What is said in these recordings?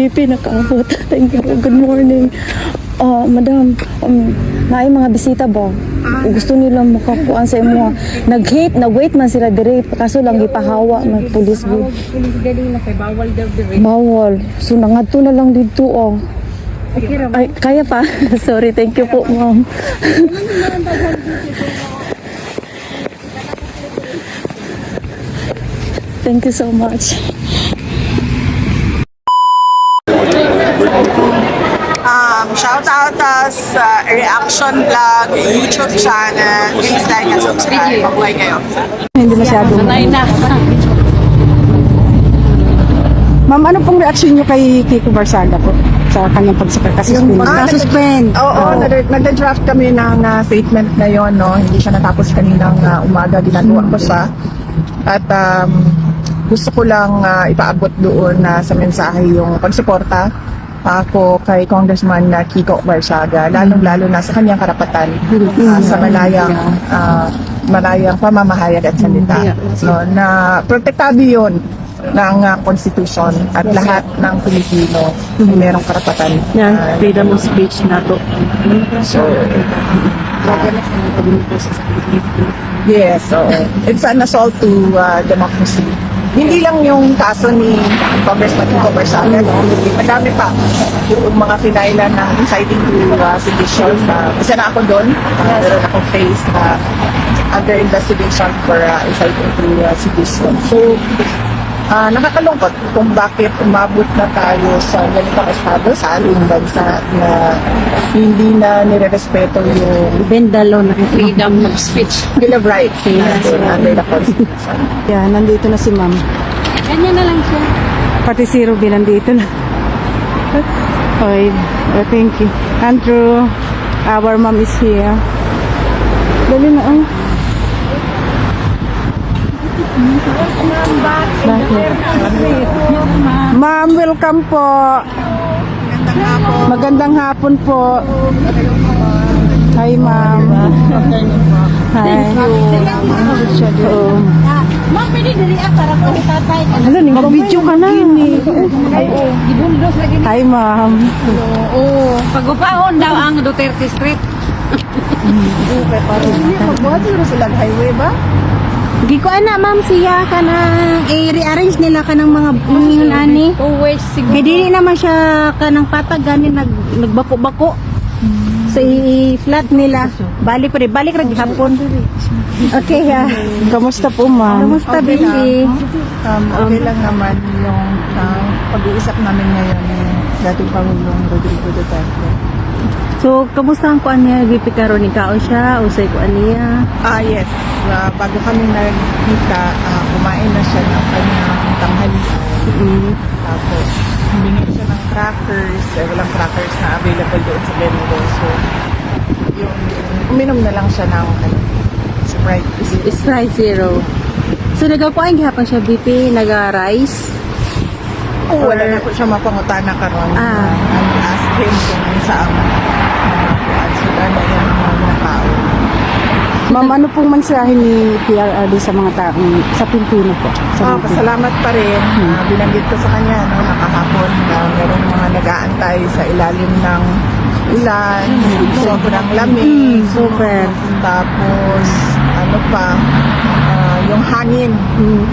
BP nakaabot. Thank you. Good morning. Madam, may mga bisita ba? Gusto nila makakuan sa imo. Nag-wait man sila dire, kaso lang gipahawa ng pulis gud. Bawal daw dire. Bawal. So nangadto na lang dito Ay, kaya pa. Sorry, thank you po, ma'am. Thank you so much. Shout out us reaction vlog, YouTube channel. Please like and subscribe. Mabuhay kayo. Hindi masyado. Sanay na. Ma'am, ano pong reaction niyo kay Kiko Barsaga po sa kanyang pagsuspend? Pagka-suspend. Oo, nag-draft kami ng statement ngayon, no? Hindi siya natapos kaninang umaga, ginagawa ko siya. At gusto ko lang ipaabot doon sa mensahe yung pagsuporta ako kay Congressman Kiko Barsaga, lalong-lalo na sa kanyang karapatan sa malayang pamamahayag at salita. No, na protektado yun ng Constitution at lahat ng Pilipino mayroong karapatan. Yan, freedom of speech na to. So, yes, so it's an assault to democracy. Hindi lang yung kaso ni Congressman Kiko Barsaga, no? Madami pa yung mga finailan ng inciting to sedition. Isa na ako doon, meron akong face under investigation for inciting to sedition. So, nakakalungkot kung bakit umabot na tayo sa ganitong estado sa ating bansa na hindi na nire-respeto yung Bendalo na Freedom of speech. Bill of Rights under the Constitution. Yan, nandito na si ma'am. Ganyan na lang siya. Pati si Ruby nandito na. Okay, thank you. Andrew, our mom is here. Dali na ang. Ma'am, welcome po. Magandang hapon po. Hi, ma'am. Hi. Oo. Ma'am, pwede diri para ko tatay. Ano, mag-video ka na. Gibundos lagi. Hi, ma'am. Oo. Pagupahon daw ang Duterte Street. Magbuhat siguro silang highway ba? Di ko ana ma'am siya kanang i-rearrange nila kanang mga ani. 2 ways siguro. Kaya dili naman siya kanang patag gani nagbako-bako. So i-flat nila. Balik ra gihapon. Okay ha. Kamusta po, ma'am? Kamusta Okay baby? Okay lang naman yung pag-uusap namin ngayon ni dating Pangulong Rodrigo Duterte. So kamusta ang kuan niya VP karon ikaw siya usay kuan niya? Yes. Bago kami nagkita, kumain na siya ng kanyang tanghali. Tapos, humingi siya ng crackers. Walang crackers na available doon sa Benito. So, yung uminom na lang siya ng Sprite. Sprite Zero. So nagakuan gihapon siya VP naga-rice? Wala na po siya mapangutana karon. I'll ask him kung saan sila na yan ang mga tao. Ma'am, ano pong mensahe ni PRRD sa mga taong sa Pilipino po? Pasalamat pa rin. Binanggit ko sa kanya nakahapon na meron mga nag-aantay sa ilalim ng ulan, sobrang lamig. Super. Tapos, ano pa, yung hangin.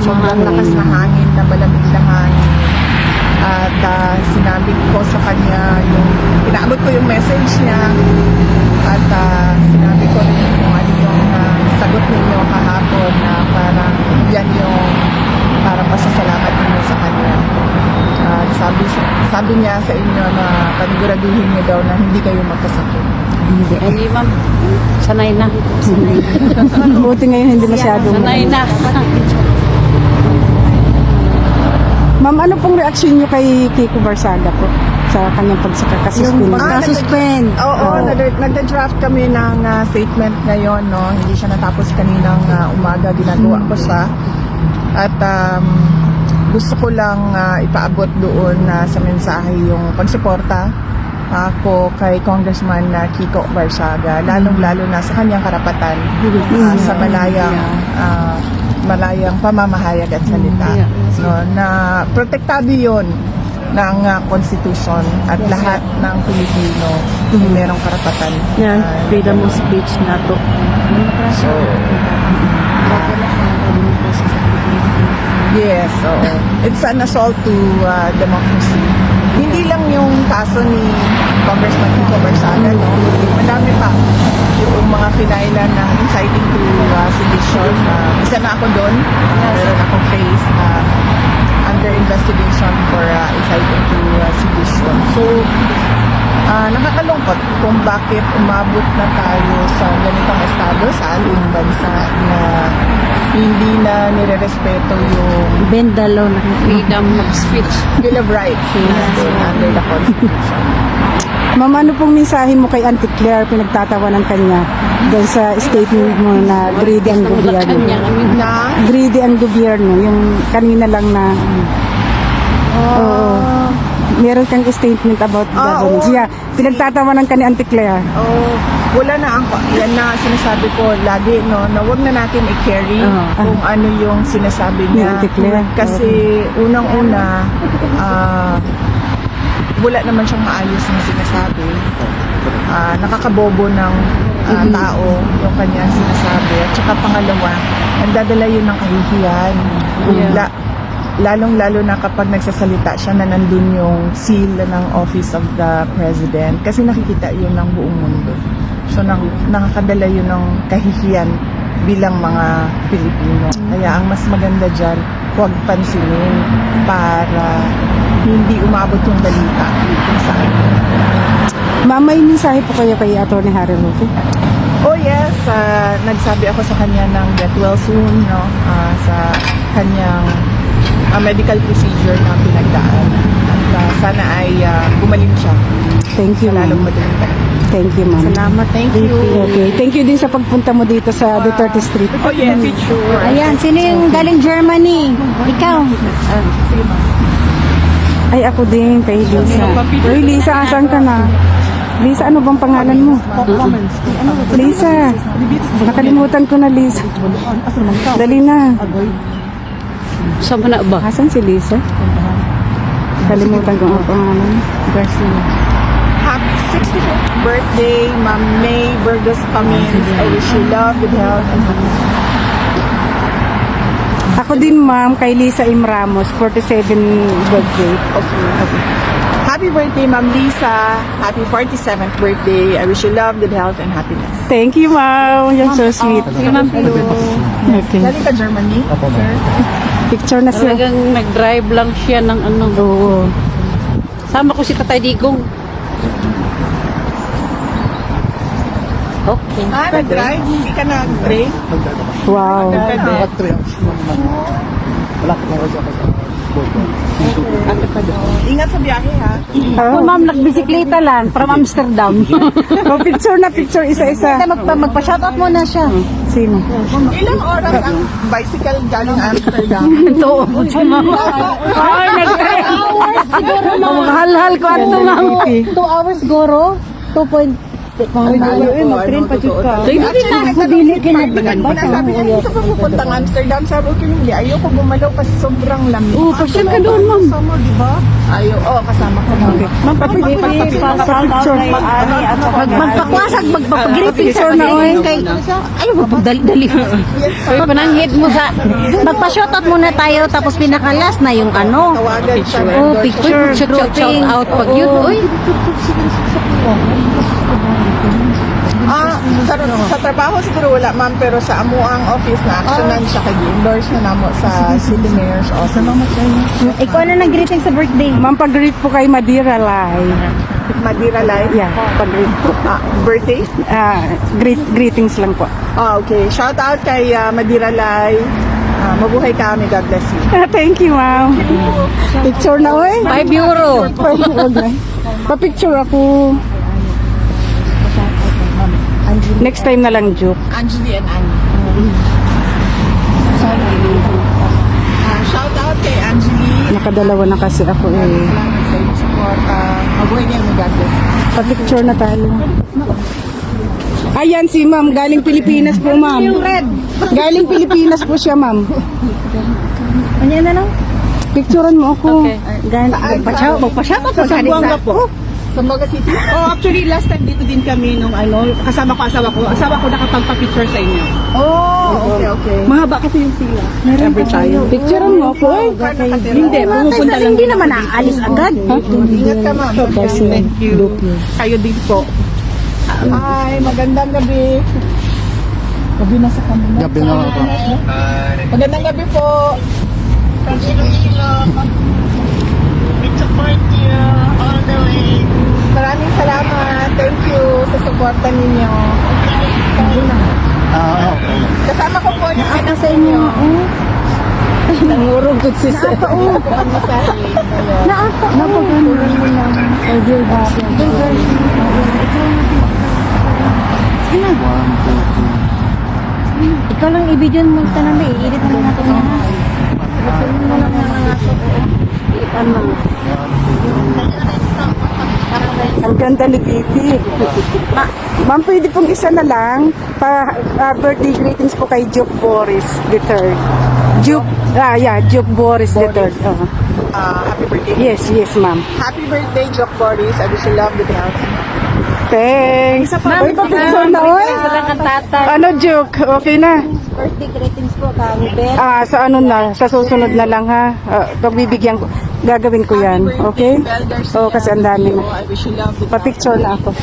Sobrang lakas na hangin, na malamig na hangin. At sinabi ko sa kanya, pinaabot ko yung message niya. At sinabi ko rin kung ano yung sagot ninyo kahapon na parang yan yung parang pasasalamat ninyo sa kanya. At sabi niya sa inyo na paniguraduhin niyo daw na hindi kayo magkasakit. Hindi ma'am. Sanay na. Buti ngayon hindi masyado. Sanay na. Ma'am, ano pong reaction niyo kay Kiko Barsaga po sa kanyang pagsuspend? Pagka-suspend. Oo, nag-draft kami ng statement ngayon, no? Hindi siya natapos kaninang umaga, ginagawa ko siya. At gusto ko lang ipaabot doon sa mensahe yung pagsuporta ako kay Congressman Kiko Barsaga, lalong-lalo na sa kanyang karapatan sa malayang pamamahayag at salita. No, na protektado yun ng Constitution at lahat ng Pilipino merong karapatan. Yan, freedom of speech na to. So, yes, oo. It's an assault to democracy. Hindi lang yung kaso ni Congressman Kiko Barsaga, no? Madami pa yung mga pinailan ng inciting to sedition. Isa na ako doon. Meron akong case na under investigation for inciting to sedition. So, nakakalungkot kung bakit umabot na tayo sa ganitong estado sa ating bansa na hindi na nirerespeto yung Bend the law na freedom of speech. Bill of Rights natin under the Constitution. Ma'am, ano pong mensahe mo kay Auntie Claire pinagtatawanan kanya dahil sa statement mo na greedy ang gobyerno? Na, Greedy ang gobyerno, yung kanina lang na meron kang statement about government. oo. Yeah, pinagtatawanan ka ni Auntie Claire. wala na ang, yan na sinasabi ko lagi, no, na wag na natin i-carry kung ano yung sinasabi niya. Auntie Claire. Kasi unang-una, wala naman siyang maayos na sinasabi. Nakakabobo ng tao yung kanyang sinasabi. At saka pangalawa, nagdadala yun ng kahihiyan. Lalong-lalo na kapag nagsasalita siya na nandun yung seal ng Office of the President. Kasi nakikita yun ng buong mundo. So, nakakadala yun ng kahihiyan bilang mga Pilipino. Kaya ang mas maganda dyan, huwag pansinin para hindi umabot yung balita kung saan. Ma'am, may mensahe po kayo kay Atty. Harry Roque? Oh yes, nagsabi ako sa kanya ng get well soon, no? Sa kanyang medical procedure na pinagdaan. At sana ay gumaling siya. Thank you, Sa lalong ma'am. madaling panahon. Thank you, ma'am. Salamat, thank you. Okay, thank you din sa pagpunta mo dito sa Duterte Street. Oh yes, sure. Ayan, sino yung galing Germany? Ikaw. Sige, ma'am. Ay, ako din, kay Lisa. Uy, Lisa, asan ka na? Lisa, ano bang pangalan mo? Lisa. Nakalimutan ko na, Lisa. Dali na. Saan na ba? Asan si Lisa? Nakalimutan ko ang pangalan. Garcia. Happy 65th birthday, Ma'am May Burgos Cummins. I wish you love, good health, and happiness. Ako din, ma'am, kay Lisa M. Ramos, 47 birthday. Okay. Happy birthday, Ma'am Lisa. Happy 47th birthday. I wish you love, good health, and happiness. Thank you, ma'am. You're so sweet. Sige, ma'am. Okay. Galing ka Germany, sir? Picture na siya. Talagang nag-drive lang siya ng ano. Oo. Sama ko si Tatay Digong. Okay. Nag-drive? Hindi ka nag-break? Wow. Ingat sa biyahe, ha? Ako, ma'am, nagbisikleta lang from Amsterdam. Picture na picture, isa-isa. Magpa-shoutout mo na siya. Sino? Ilang oras ang bicycle galing Amsterdam? Ito. Ay, nag-drive. Siguro, ma'am. Mahal-hal ko ato, ma'am. 2 hours, goro. 2.5. Mag-train pa dito ka. So, hindi na ako dili Sabi niya, dito ka pupuntang Amsterdam. Sabi ko, hindi. Ayoko gumalaw kasi sobrang lamig. Oo, pasyal ka doon, ma'am. Kasama, di ba? Kasama ko. Ma'am, picture. Magpakwasag, magpapag-greeting sa mga kay... Ayaw, magpagdali-dali. Uy, pananghid mo sa... Magpa-shoutout muna tayo, tapos pinakalas na yung ano. Tawagan siya. Oh, picture, shout out pag yun. Uy, Sa trabaho siguro wala, ma'am, pero sa amuang office na actionan siya kay endorse na namo sa City Mayor's Office. Salamat sa inyo. ikaw na nag-greeting sa birthday. Ma'am, pag-greet po kay Madira Lai. Madira Live. Yeah, pag-greet po. Birthday? Greetings lang po. Okay. Shout out kay Madira Live. Mabuhay ka kami. God bless you. Thank you, ma'am. Picture na, oy. 5 euro. Pa-picture ako. Next time na lang, joke. Anjali and Annie. Shout out kay Anjali. Nakadalawa na kasi ako eh. Salamat sa inyong support. Mabuhay niya mo. God bless. Pa-picture na tayo. Ayan si ma'am, galing Pilipinas po, ma'am. Galing Pilipinas po siya, ma'am. Ano na lang? Picturean mo ako. Magpasyatot sa Sambuanga po. Sambuanga City? Oh, actually, last time dito din kami nung kasama ko asawa ko. Asawa ko nakapagpa-picture sa inyo. Oh, okay. Mahaba kasi yung pila. Every time. Picturean mo ako. Hindi, Pupunta lang. Hindi naman aalis agad. Ingat ka, ma'am. Thank you. Kayo din po. Hi, magandang gabi. Gabi na sa kanila. Gabi na ako. Magandang gabi po. Maraming salamat. Thank you sa suporta ninyo. Okay. Kasama ko po yung anak sa inyo. Nangurog ko si Sir. Ikaw lang i-video mo ito na i-edit mo natin yan. Ang ganda ni Kitty. Ma'am, pwede pong isa na lang birthday greetings po kay Juke Boris III. Juke Boris III. Oh. Happy birthday. Yes, ma'am. Happy birthday, Jock Boris. I wish you love, good health. Thanks. Uy, pa-picture na, oy. Ano, Juke? Okay na. Birthday greetings po kami, Ben. Sa ano na, sa susunod na lang ha. Pagbibigyan ko, gagawin ko yan. Okay? Oo, kasi ang dami na. I wish you love, good health. Pa-picture na ako.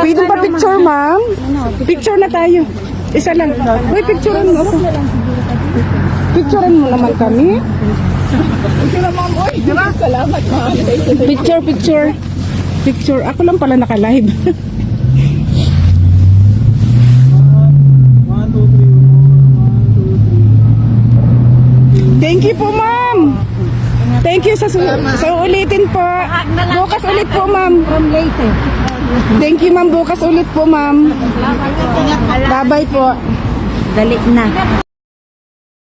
Pwede pa-picture, ma'am? Picture na tayo. Isa lang. Uy, picturean mo ako. Picturean mo naman kami. Salamat, ma'am. Picture. Picture. Ako lang pala naka-live. Thank you po, ma'am. Thank you sa ulitin po. Bukas ulit po, ma'am. Thank you, ma'am. Bukas ulit po, ma'am. Bye-bye po. Dali na.